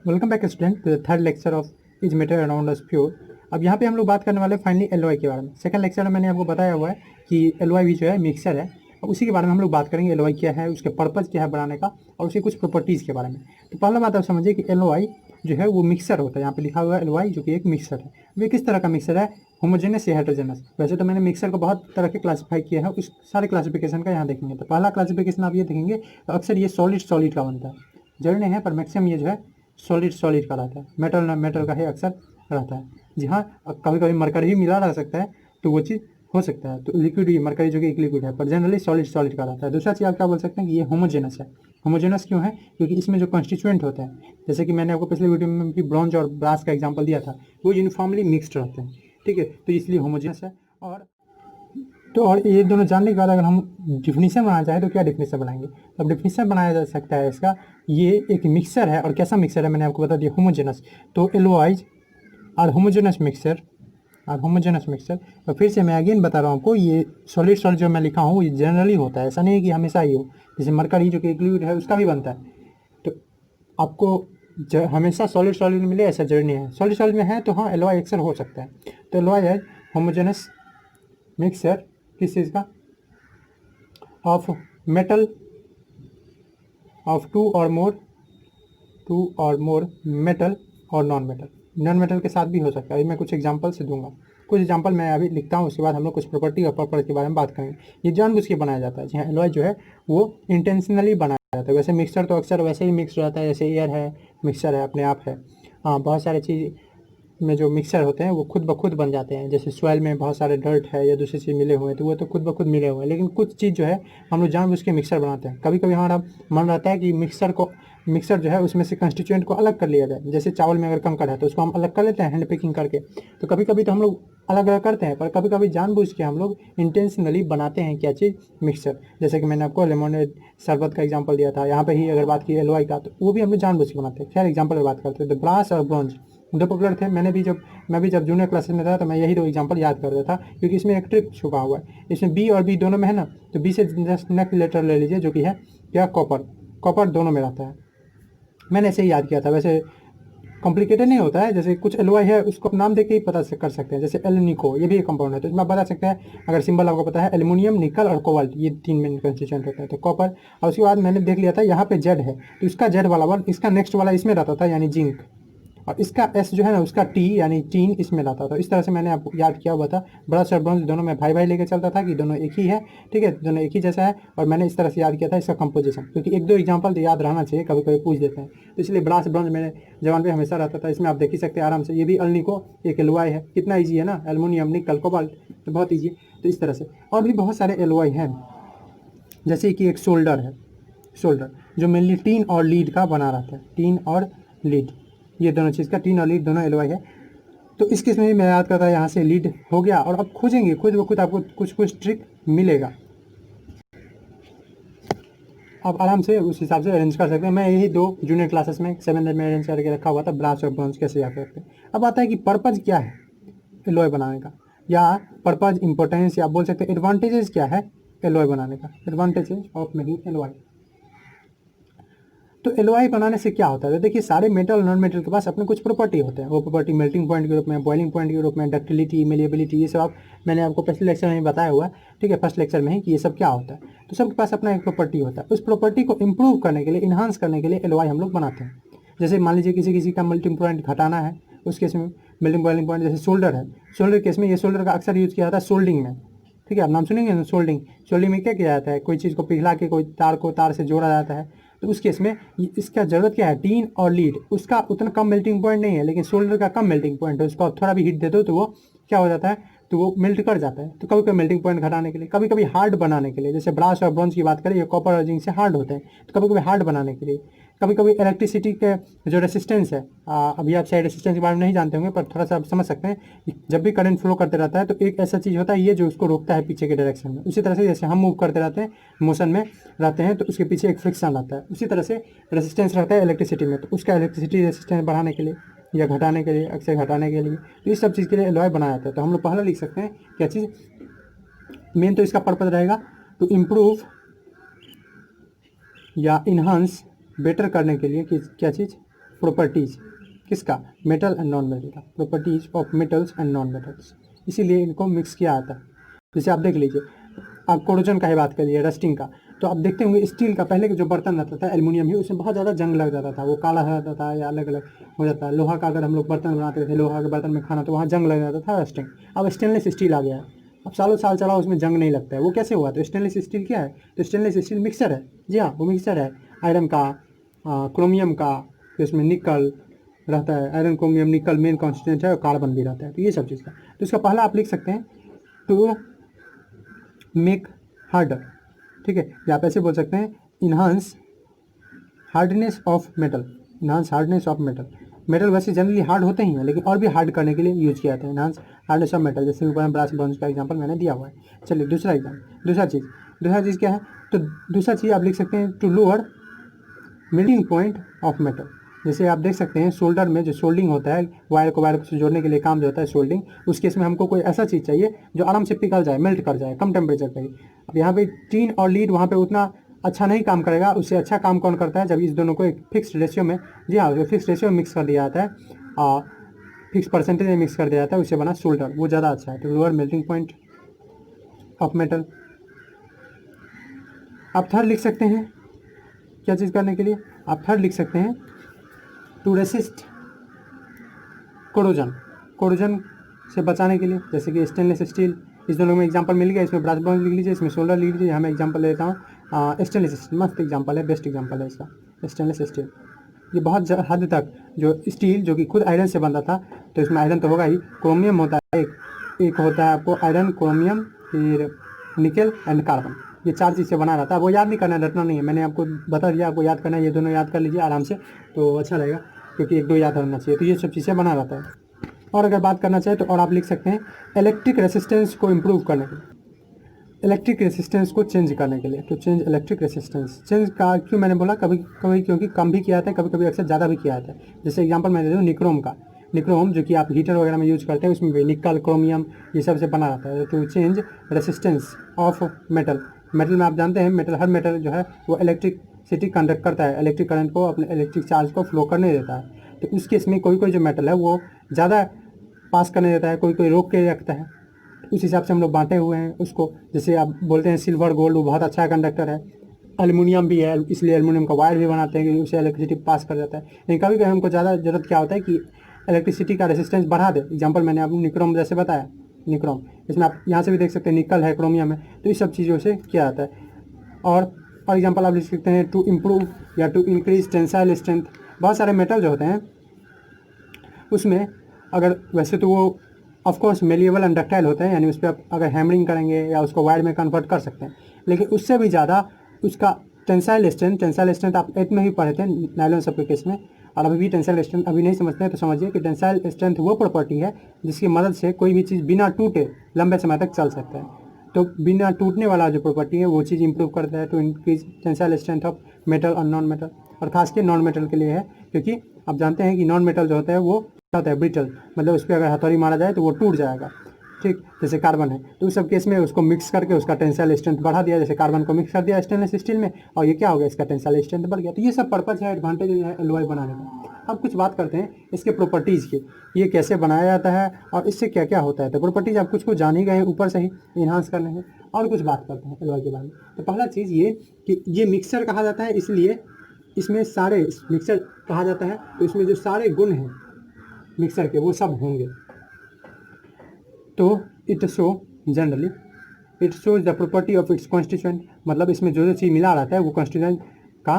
Welcome back student to the third lecture of is matter around us pure. अब यहाँ पे हम लोग बात करने वाले फाइनली एलओआई के बारे में। सेकंड लेक्चर में मैंने आपको बताया हुआ है कि एलओआई भी जो है मिक्सर है, और उसी के बारे में हम लोग बात करेंगे। एलओआई क्या है, उसके पर्पज़ क्या है बनाने का, और उसकी कुछ प्रॉपर्टीज़ के बारे में। तो पहला बात आप समझिए कि एलओआई जो है वो मिक्सर होता है। यहाँ पे लिखा हुआ है एलओआई, जो कि एक मिक्सर है। वे किस तरह का मिक्सर है? होमोजेनस या हेटेरोजेनस। वैसे तो मैंने मिक्सर को बहुत तरह के क्लासीफाई किया है, उस सारे क्लासिफिकेशन का यहाँ देखेंगे। तो पहला क्लासिफिकेशन आप ये देखेंगे तो अक्सर ये सॉलिड सॉलिड का बनता है। जरूरी नहीं है, पर मैक्सिमम ये जो है सॉलिड सॉलिड का रहता है। मेटल ना मेटल का ही अक्सर रहता है। जी हाँ, कभी कभी मरकरी भी मिला रह सकता है, तो वो चीज़ हो सकता है। तो लिक्विड ही मरकरी जो कि एक लिक्विड है, पर जनरली सॉलिड सॉलिड का रहता है। दूसरा चीज़ आप क्या बोल सकते हैं कि ये होमोजेनस है। होमोजेनस क्यों है? क्योंकि इसमें जो कॉन्स्टिट्यूएंट होते हैं, जैसे कि मैंने आपको पिछले वीडियो में भी ब्रॉन्ज और ब्रास का एग्जाम्पल दिया था, वो यूनिफॉर्मली मिक्सड रहते हैं। ठीक है, तो इसलिए होमोजेनस है। और ये दोनों जानने के बाद अगर हम डिफिनीशन बनाना चाहें तो क्या डिफिनीशन बनाएंगे? तो अब डिफिनीशन बनाया जा सकता है इसका, ये एक मिक्सर है। और कैसा मिक्सर है मैंने आपको बता दिया, होमोजेनस। तो एलओआईज आर होमोजेनस मिक्सर, और होमोजेनस मिक्सर। और फिर से मैं अगेन बता रहा हूँ आपको, ये सॉलिड सॉलिड जो मैं लिखा हूँ ये जनरली होता है, ऐसा नहीं है कि हमेशा ही हो। जैसे मरकरी जो कि एक लिक्विड है उसका भी बनता है, तो आपको हमेशा सॉलिड सॉलिड मिले ऐसा जरूरी नहीं है। सॉलिड सॉलिड में है तो हाँ एलओआई अक्सर हो सकता है। तो एलओआई है होमोजेनस मिक्सर किस चीज़ का? ऑफ मेटल ऑफ टू और मोर मेटल और नॉन मेटल के साथ भी हो सकता है। अभी मैं कुछ एग्जांपल से दूंगा, कुछ एग्जांपल मैं अभी लिखता हूँ, उसके बाद हम लोग कुछ प्रॉपर्टी और पर्पस के बारे में बात करेंगे। ये जानबूझ के बनाया जाता है। जहाँ एलॉय जो है वो इंटेंशनली बनाया जाता है। वैसे मिक्सर तो अक्सर वैसे ही मिक्स रहता है, जैसे एयर है मिक्सर है, अपने आप है। हाँ, बहुत सारी चीज़ में जो मिक्सर होते हैं वो खुद ब खुद बन जाते हैं। जैसे सॉइल में बहुत सारे डर्ट है या दूसरी चीज़ मिले हुए हैं, तो वो तो खुद ब खुद मिले हुए हैं। लेकिन कुछ चीज़ जो है हम लोग जानबूझ के मिक्सर बनाते हैं। कभी कभी हमारा मन रहता है कि मिक्सर जो है उसमें से कंस्टिट्यूएंट को अलग कर लिया जाए। जैसे चावल में अगर कंकड़ है तो उसको हम अलग कर लेते हैं हैंड पिकिंग करके। तो कभी कभी तो हम लोग अलग अलग करते हैं, पर कभी कभी जानबूझ के हम लोग इंटेंशनली बनाते हैं क्या चीज़? मिक्सर। जैसे कि मैंने आपको लेमोनेड शरबत का एग्जांपल दिया था। यहाँ पे ही अगर बात की एलवाई का, तो वो भी हम लोग जानबूझ के बनाते हैं। खैर एग्जांपल में बात करते हैं तो ब्रास और ब्रॉन्ज दो पॉपुलर थे। मैं भी जब जूनियर क्लासेस में था तो मैं यही दो एग्जांपल याद करता था, क्योंकि इसमें एक ट्रिक छुपा हुआ है। इसमें बी और बी दोनों में है ना, तो बी से जस्ट नेक्स्ट लेटर ले लीजिए, जो कि है क्या? कॉपर। कॉपर दोनों में रहता है। मैंने ऐसे ही याद किया था। वैसे कॉम्प्लिकेटेड नहीं होता है। जैसे कुछ एलवाई है उसको आप नाम देके ही पता कर सकते हैं। जैसे एल निको, ये भी एक कंपाउंड है, तो इसमें आप बता सकते हैं अगर सिंबल आपको पता है। एल्युमिनियम, निकल और कोबाल्ट, ये तीन मेन कंस्टिट्यूएंट होते हैं। तो कॉपर, और उसके बाद मैंने देख लिया था यहाँ पे जेड है, तो इसका जेड वाला वन इसका नेक्स्ट वाला इसमें रहता था, यानी जिंक। और इसका एस जो है ना, उसका टी यानी टीन इसमें लाता था। इस तरह से मैंने आपको याद किया हुआ था। ब्रश और ब्रॉन्ज दोनों में भाई भाई लेके चलता था कि दोनों एक ही है। ठीक है, दोनों एक ही जैसा है। और मैंने इस तरह से याद किया था इसका कंपोजिशन, क्योंकि एक दो एग्जांपल तो याद रहना चाहिए, कभी कभी पूछ देते हैं। तो इसलिए ब्रश ब्रॉन्ज मेरे जवान पे हमेशा रहता था। इसमें आप देख ही सकते हैं आराम से। ये भी अल्निको एक एलवाई है। कितना ईजी है ना, एल्युमिनियम, निकल, कोबाल्ट, तो बहुत ईजी है। तो इस तरह से और भी बहुत सारे एलवाई हैं। जैसे कि एक शोल्डर है, शोल्डर जो मेनली टीन और लीड का बना रहता है। टीन और लीड, ये दोनों चीज़ का, टीन और लीड दोनों एलवाई है। तो इस केस में भी मैं याद करता, यहाँ से लीड हो गया। और अब खोजेंगे खुद ब खुद, आपको कुछ कुछ ट्रिक मिलेगा। आप आराम से उस हिसाब से अरेंज कर सकते हैं। मैं यही दो जूनियर क्लासेस में 7th में अरेंज करके रखा हुआ था, ब्रास और ब्रॉन्ज कैसे याद करते हैं। अब आता है कि पर्पज़ क्या है एलॉय बनाने का, या पर्पज़, इंपॉर्टेंस, या बोल सकते हैं एडवांटेजेस क्या है एलॉय बनाने का। Advantages of making alloy. तो एलओआई बनाने से क्या होता है? तो देखिए, सारे मेटल और नॉन मेटल के पास अपने कुछ प्रॉपर्टी होते हैं। वो प्रॉपर्टी मेल्टिंग पॉइंट के रूप में, बॉइलिंग पॉइंट के रूप में, डक्टिलिटी, मेलिएबिलिटी, ये सब मैंने आपको पिछले लेक्चर में बताया हुआ है। ठीक है, फर्स्ट लेक्चर में ही, कि ये सब क्या होता है। तो सबके पास अपना एक प्रॉपर्टी होता है। उस प्रॉपर्टी को इंप्रूव करने के लिए, इन्हांस करने के लिए एलओआई हम लोग बनाते हैं। जैसे मान लीजिए किसी किसी का मेल्टिंग पॉइंट घटाना है, उस केस में मेल्टिंग बॉइलिंग पॉइंट, जैसे शोल्डर है, शोल्डर केस में, ये शोल्डर का अक्सर यूज किया जाता है सोल्डिंग में। ठीक है, आप नाम सुनेंगे ना, सोल्डिंग। सोल्डिंग में क्या किया जाता है? कोई चीज़ को पिघला के कोई तार को तार से जोड़ा जाता है। तो उस केस में इसका ज़रूरत क्या है? टीन और लीड, उसका उतना कम मेल्टिंग पॉइंट नहीं है, लेकिन सोल्डर का कम मेल्टिंग पॉइंट है। उसको थोड़ा भी हीट दे दो तो वो क्या हो जाता है? तो वो मेल्ट कर जाता है। तो कभी कभी मेल्टिंग पॉइंट घटाने के लिए, कभी कभी हार्ड बनाने के लिए, जैसे ब्रास और ब्रॉन्ज की बात करें, ये कॉपर और जिंक से हार्ड होते हैं, तो कभी कभी हार्ड बनाने के लिए, कभी कभी इलेक्ट्रिसिटी के जो रेसिस्टेंस है, अभी आप शायद रेसिस्टेंस के बारे में नहीं जानते होंगे, पर थोड़ा सा आप समझ सकते हैं। जब भी करंट फ्लो करते रहता है तो एक ऐसा चीज़ होता है ये जो उसको रोकता है पीछे के डायरेक्शन में। उसी तरह से जैसे हम मूव करते रहते हैं, मोशन में रहते हैं, तो उसके पीछे एक फ्रिक्शन रहता है। उसी तरह से रेसिस्टेंस रहता है इलेक्ट्रिसिटी में, तो उसका इलेक्ट्रिसिटी रेसिस्टेंस बढ़ाने के लिए या घटाने के लिए, अक्सर घटाने के लिए, तो इस सब चीज़ के लिए एलॉय बनाया जाता है। तो हम लोग पहला लिख सकते हैं क्या चीज़? मेन तो इसका पर्पज रहेगा टू इम्प्रूव या इन्हांस, बेटर करने के लिए, कि क्या चीज़? प्रॉपर्टीज किसका, मेटल एंड नॉन मेटल का, properties of metals and non metals, इसीलिए इनको मिक्स किया जाता है। जैसे आप देख लीजिए, आप कोरोजन का ही बात करिए, रस्टिंग का, तो आप देखते होंगे स्टील का पहले के जो बर्तन रहता था एल्युमिनियम ही, उसमें बहुत ज़्यादा जंग लग जाता था, वो काला हो जाता था या अलग अलग हो जाता है। लोहा का अगर हम लोग बर्तन बनाते थे, लोहा के बर्तन में खाना, तो वहाँ जंग लग जाता था, रस्टिंग। अब स्टेनलेस स्टील आ गया है, अब सालों साल चला उसमें जंग नहीं लगता है। वो कैसे हुआ, तो स्टेनलेस स्टील क्या है, तो स्टेनलेस स्टील मिक्सर है। जी हाँ, वो मिक्सर है आयरन का, क्रोमियम का, फिर उसमें निकल रहता है, आयरन क्रोमियम निकल मेन कॉन्स्टिट्यूएंट है, और कार्बन भी रहता है। तो ये सब चीज़ का, तो इसका पहला आप लिख सकते हैं टू मेक हार्डर, ठीक है, या आप ऐसे बोल सकते हैं enhance hardness of metal, enhance hardness of metal. Metal वैसे जनरली हार्ड होते ही हैं, लेकिन और भी हार्ड करने के लिए यूज किया जाता है इन्हांस हार्डनेस ऑफ मेटल, जैसे ऊपर ब्रास ब्रॉन्ज का एग्जांपल मैंने दिया हुआ है। चलिए दूसरा चीज़ क्या है, तो दूसरा चीज़ आप लिख सकते हैं to lower melting point of metal. जैसे आप देख सकते हैं सोल्डर में जो सोल्डिंग होता है, वायर को वायर से जोड़ने के लिए काम जो होता है सोल्डिंग, उस केस में हमको कोई ऐसा चीज़ चाहिए जो आराम से पिघल जाए, मेल्ट कर जाए, कम टेम्परेचर पे ही। अब यहाँ पे टीन और लीड वहाँ पे उतना अच्छा नहीं काम करेगा, उससे अच्छा काम कौन करता है, जब इस दोनों को एक फिक्स रेशियो में, जी हाँ, जो फिक्स रेशियो में मिक्स कर दिया जाता है, फिक्स परसेंटेज में मिक्स कर दिया जाता है, उससे बना सोल्डर, वो ज़्यादा अच्छा है। तो lower melting point of metal. आप थर्ड लिख सकते हैं, क्या चीज़ करने के लिए, आप थर्ड लिख सकते हैं टू रेसिस्ट कोरोजन से बचाने के लिए, जैसे कि स्टेनलेस स्टील, इस दोनों में एग्जांपल मिल गया, इसमें ब्रास ब्रॉन्ज लिख लीजिए, इसमें सोल्डर लिख लीजिए। यहाँ मैं एग्जांपल लेता हूँ स्टेनलेस स्टील, मस्त एग्जांपल है, बेस्ट एग्जांपल है इसका, स्टेनलेस स्टील। ये बहुत हद तक जो स्टील जो कि खुद आयरन से बनता था, तो इसमें आयरन तो होगा ही, क्रोमियम होता है, एक होता है आपको आयरन, क्रोमियम, फिर निकल एंड कार्बन, ये 4 चीज़ से बना रहता है। वो याद नहीं करना, रटना नहीं है, मैंने आपको बता दिया, आपको याद करना है, ये दोनों याद कर लीजिए आराम से, तो अच्छा रहेगा, क्योंकि 1-2 याद होना चाहिए। तो ये सब चीज़ें बना रहता है। और अगर बात करना चाहे तो और आप लिख सकते हैं इलेक्ट्रिक रेसिस्टेंस को इम्प्रूव करने के लिए, इलेक्ट्रिक रेसिस्टेंस को चेंज करने के लिए, तो चेंज इलेक्ट्रिक रेसिस्टेंस। चेंज का क्यों मैंने बोला, कभी कभी क्योंकि कम भी किया जाता है, कभी कभी अक्सर ज़्यादा भी किया जाता है। जैसे एग्जांपल मैं दे दूँ निक्रोम का, निक्रोम जो कि आप हीटर वगैरह में यूज करते हैं, उसमें भी निकल, क्रोमियम, ये सब से बना रहता है। तो चेंज रेसिस्टेंस ऑफ मेटल में आप जानते हैं मेटल, हर मेटल जो है वो इलेक्ट्रिसिटी कंडक्ट करता है, इलेक्ट्रिक करंट को, अपने इलेक्ट्रिक चार्ज को फ्लो करने देता है। तो उस केस में कोई जो मेटल है वो ज़्यादा पास करने देता है, कोई रोक के रखता है। उस हिसाब से हम लोग बांटे हुए हैं उसको। जैसे आप बोलते हैं सिल्वर गोल्ड, वो बहुत अच्छा कंडक्टर है। एल्युमिनियम भी है, इसलिए एल्युमिनियम का वायर भी बनाते हैं कि उसे इलेक्ट्रिसिटी पास कर जाता है। लेकिन कभी कभी हमको ज़्यादा जरूरत क्या होता है कि इलेक्ट्रिसिटी का रेसिस्टेंस बढ़ा दे। एग्जाम्पल मैंने आपको निक्रोम जैसे बताया, निक्रोम, इसमें आप यहाँ से भी देख सकते हैं निकल है, क्रोमियम है, तो इस सब चीज़ों से किया जाता है। और एग्जाम्पल आप लिख सकते हैं टू इम्प्रूव या टू इंक्रीज टेंसाइल स्ट्रेंथ। बहुत सारे मेटल जो होते हैं उसमें, अगर वैसे तो वो ऑफकोर्स मेलिएबल एंड डक्टाइल होते हैं, यानी उस पर आप अगर हैमरिंग करेंगे या उसको वायर में कन्वर्ट कर सकते हैं, लेकिन उससे भी ज़्यादा उसका टेंसाइल स्ट्रेंथ आप 8th में ही पढ़े थे नायलॉन सब के केस में, और अभी भी टेंसाइल स्ट्रेंथ अभी नहीं समझते हैं तो समझिए कि टेंसाइल स्ट्रेंथ वो प्रॉपर्टी है जिसकी मदद से कोई भी चीज़ बिना टूटे लंबे समय तक चल सकता है। तो बिना टूटने वाला जो प्रॉपर्टी है वो चीज़ इंप्रूव करता है to increase tensile strength of metal और नॉन मेटल। और खास के नॉन मेटल के लिए है, क्योंकि आप जानते हैं कि नॉन मेटल जो होता है वो होता है ब्रिटल, मतलब उस पर अगर हथौड़ी मारा जाए तो वो टूट जाएगा, ठीक, जैसे कार्बन है। तो उस सब केस में उसको मिक्स करके उसका टेंसाइल स्ट्रेंथ बढ़ा दिया, जैसे कार्बन को मिक्स कर दिया स्टेनलेस स्टील में, और ये क्या हो गया, इसका टेंसाइल स्ट्रेंथ बढ़ गया। तो ये सब पर्पज है, एडवांटेज है एलॉय बनाने का। अब कुछ बात करते हैं इसके प्रॉपर्टीज़ की, ये कैसे बनाया जाता है और इससे क्या क्या होता है। तो प्रॉपर्टीज आप कुछ जान ही गए हैं, ऊपर से ही इन्हांस करने हैं। और कुछ बात करते हैं एलॉय के बारे में। तो पहला चीज़ ये कि ये मिक्सर कहा जाता है, इसलिए इसमें सारे मिक्सर कहा जाता है, तो इसमें जो सारे गुण हैं मिक्सर के वो सब होंगे। तो it shows the property of its constituent, मतलब इसमें जो चीज़ मिला रहता है वो कॉन्स्टिट्यूएंट का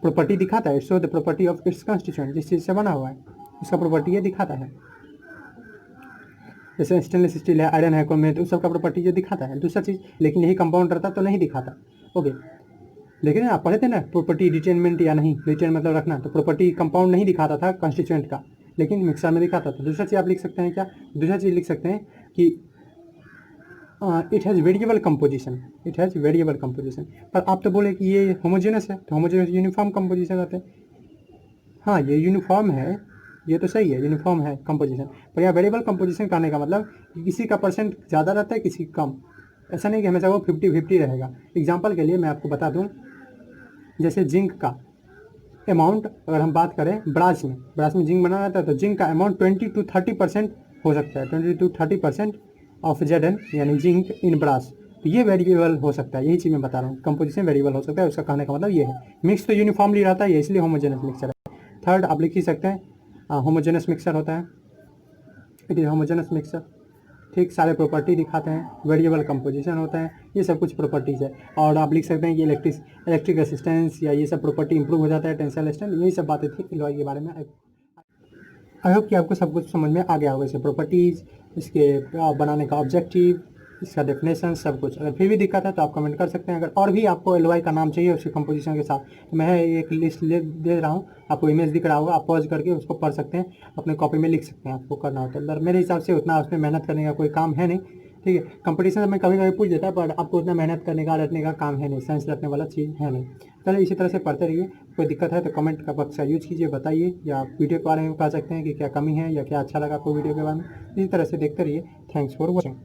प्रॉपर्टी दिखाता है। It shows the property of its constituent, जिस चीज़ से बना हुआ है उसका प्रॉपर्टी ये दिखाता है। जैसे स्टेनलेस स्टील है, आयरन है, क्रोमियम, तो उस सब का प्रॉपर्टी ये दिखाता है। दूसरा चीज़, लेकिन यही कंपाउंड रहता तो नहीं दिखाता। ओके, लेकिन आप पढ़े थे ना प्रॉपर्टी रिटेनमेंट या नहीं, रिटेन मतलब रखना, तो प्रॉपर्टी कंपाउंड नहीं दिखाता था कॉन्स्टिट्यूएंट का, लेकिन मिक्सर में दिखाता था। दूसरा चीज़ आप लिख सकते हैं क्या, दूसरा चीज़ लिख सकते हैं कि it has variable composition, it has variable composition. पर आप तो बोले कि ये होमोजेनस है, तो होमोजेनस यूनिफॉर्म कंपोजिशन रहते हैं। हाँ, ये यूनिफॉर्म है, ये तो सही है, यूनिफॉर्म है कंपोजिशन, पर यह वेरिएबल कंपोजिशन करने का मतलब कि किसी का परसेंट ज़्यादा रहता है, किसी कम। ऐसा नहीं कि हमेशा वो 50-50 रहेगा। एग्जाम्पल के लिए मैं आपको बता दूँ, जैसे जिंक का अमाउंट अगर हम बात करें ब्रास में जिंक बनाना रहता है तो जिंक का अमाउंट 20 to 30% हो सकता है, 20 to 30% ऑफ Zn यानी जिंक इन ब्रास। तो ये वेरिएबल हो सकता है, यही चीज़ मैं बता रहा हूँ, कंपोजिशन वेरिएबल हो सकता है, उसका कहने का मतलब ये है। मिक्स तो यूनिफॉर्मली रहता है, इसलिए होमोजेनस मिक्सचर है। थर्ड आप लिख ही सकते हैं होमोजेनस मिक्सचर होता है, इट इज होमोजेनस मिक्सचर। ठीक, सारे प्रॉपर्टी दिखाते हैं, वेरिएबल कंपोजिशन होता है, ये सब कुछ प्रॉपर्टीज़ है। और आप लिख सकते हैं कि इलेक्ट्रिक रेसिस्टेंस या ये सब प्रॉपर्टी इंप्रूव हो जाता है, टेंसाइल स्ट्रेंथ, यही सब बातें थी एलॉय के बारे में। आई होप कि आपको सब कुछ समझ में आ गया होगा, इसके प्रॉपर्टीज़, इसके बनाने का ऑब्जेक्टिव, इसका डेफिनेशन, सब कुछ। अगर फिर भी दिक्कत है तो आप कमेंट कर सकते हैं। अगर और भी आपको एलवाई का नाम चाहिए उसकी कंपोजिशन के साथ, तो मैं एक लिस्ट दे रहा हूँ, आपको इमेज दिख रहा होगा, आप पॉज करके उसको पढ़ सकते हैं, अपने कॉपी में लिख सकते हैं, आपको करना हो तो। मेरे हिसाब से उतना उसमें मेहनत करने का कोई काम है नहीं, ठीक है। कंपटीशन में कभी कभी पूछ देता है, पर आपको उतना मेहनत करने का रटने का काम है नहीं, साइंस रटने वाला चीज़ है नहीं। चलिए इसी तरह से पढ़ते रहिए, कोई दिक्कत है तो कमेंट का बक्सा यूज कीजिए, बताइए, या वीडियो के बारे में बता सकते हैं कि क्या कमी है या क्या अच्छा लगा आपको वीडियो के बारे में। इसी तरह से देखते रहिए। Thanks for watching.